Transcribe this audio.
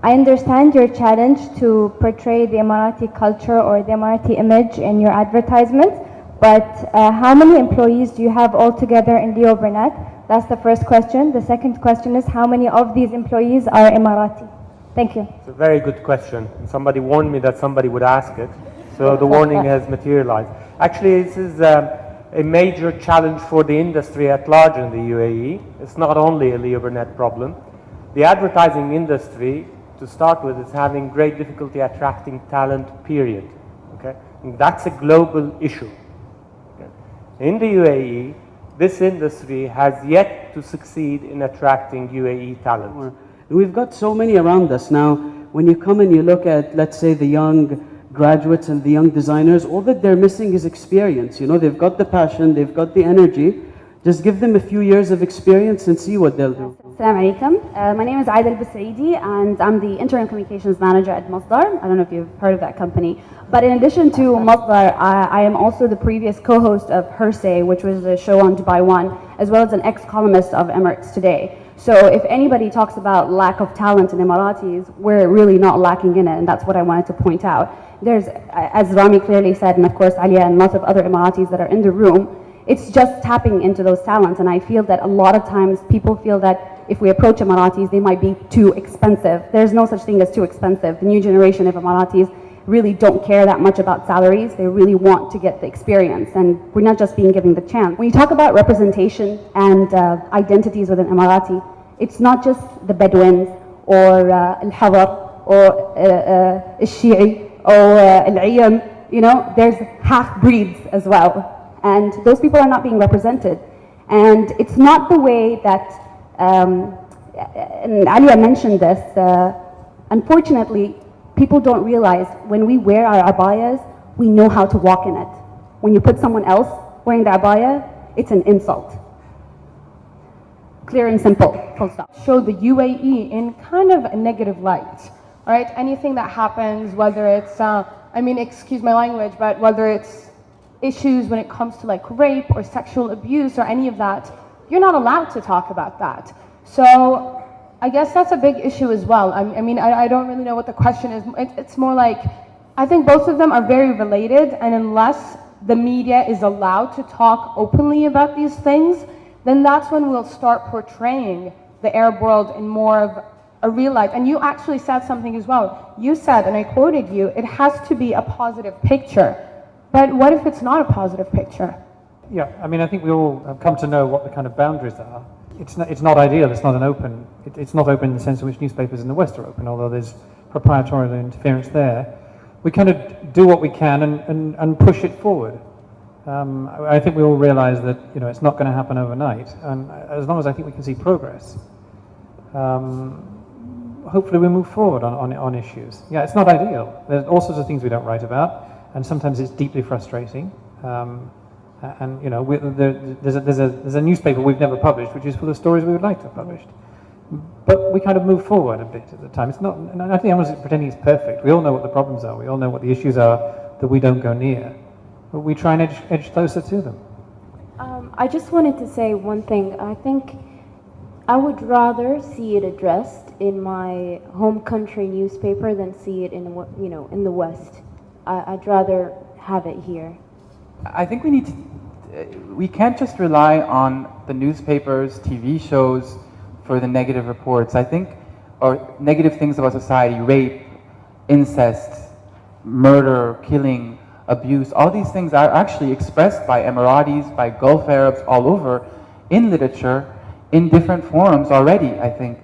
I understand your challenge to portray the Emirati culture or the Emirati image in your advertisements, but how many employees do you have altogether in Leo Burnett? That's the first question. The second question is, how many of these employees are Emirati? Thank you. It's a very good question. Somebody warned me that somebody would ask it, so the warning has materialized. Actually, this is a major challenge for the industry at large in the UAE. It's not only a Leo Burnett problem. The advertising industry, to start with, is having great difficulty attracting talent, period. Okay? And that's a global issue. Okay? In the UAE, this industry has yet to succeed in attracting UAE talent. We've got so many around us now. When you come and you look at, let's say, the young graduates and the young designers, all that they're missing is experience. You know, they've got the passion, they've got the energy. Just give them a few years of experience and see what they'll do. Assalamu alaikum. My name is Aida Al-Basaidi and I'm the Interim Communications Manager at Masdar. I don't know if you've heard of that company. But in addition to Masdar, I am also the previous co-host of Her Say, which was a show on Dubai One, as well as an ex-columnist of Emiratis Today. So if anybody talks about lack of talent in Emiratis, we're really not lacking in it, and that's what I wanted to point out. There's, as Rami clearly said, and of course Alia and lots of other Emiratis that are in the room, it's just tapping into those talents, and I feel that a lot of times people feel that if we approach Emiratis, they might be too expensive. There's no such thing as too expensive. The new generation of Emiratis really don't care that much about salaries. They really want to get the experience, and we're not just being given the chance. When you talk about representation and identities within Emirati, it's not just the Bedouins or Al-Hawar or Al-Shi'i or Al-Iyam, you know, there's half-breeds as well. And those people are not being represented. And it's not the way that, and Alia mentioned this, unfortunately, people don't realize when we wear our abayas, we know how to walk in it. When you put someone else wearing the abaya, it's an insult. Clear and simple, full stop. Show the UAE in kind of a negative light, all right? Anything that happens, whether it's, I mean, excuse my language, but whether it's issues when it comes to like rape or sexual abuse or any of that, you're not allowed to talk about that. So I guess that's a big issue as well. I mean, I don't really know what the question is. It's more like, I think both of them are very related, and unless the media is allowed to talk openly about these things, then that's when we'll start portraying the Arab world in more of a real life. And you actually said something as well. You said, and I quoted you, it has to be a positive picture. But what if it's not a positive picture? Yeah, I mean, I think we all have come to know what the kind of boundaries are. It's not ideal, it's not open in the sense in which newspapers in the West are open, although there's proprietorial interference there. We kind of do what we can and push it forward. I think we all realize that, you know, it's not going to happen overnight, and as long as I think we can see progress, hopefully we move forward on issues. Yeah, it's not ideal. There's all sorts of things we don't write about, and sometimes it's deeply frustrating. And you know, there's a newspaper we've never published, which is full of stories we would like to have published. But we kind of move forward a bit at the time. It's not, and I think everyone's pretending it's perfect. We all know what the problems are. We all know what the issues are that we don't go near. But we try and edge closer to them. I just wanted to say one thing. I think I would rather see it addressed in my home country newspaper than see it in, you know, in the West. I'd rather have it here. I think we can't just rely on the newspapers, TV shows for the negative reports. I think, or negative things about society, rape, incest, murder, killing, abuse, all these things are actually expressed by Emiratis, by Gulf Arabs all over in literature, in different forums already, I think.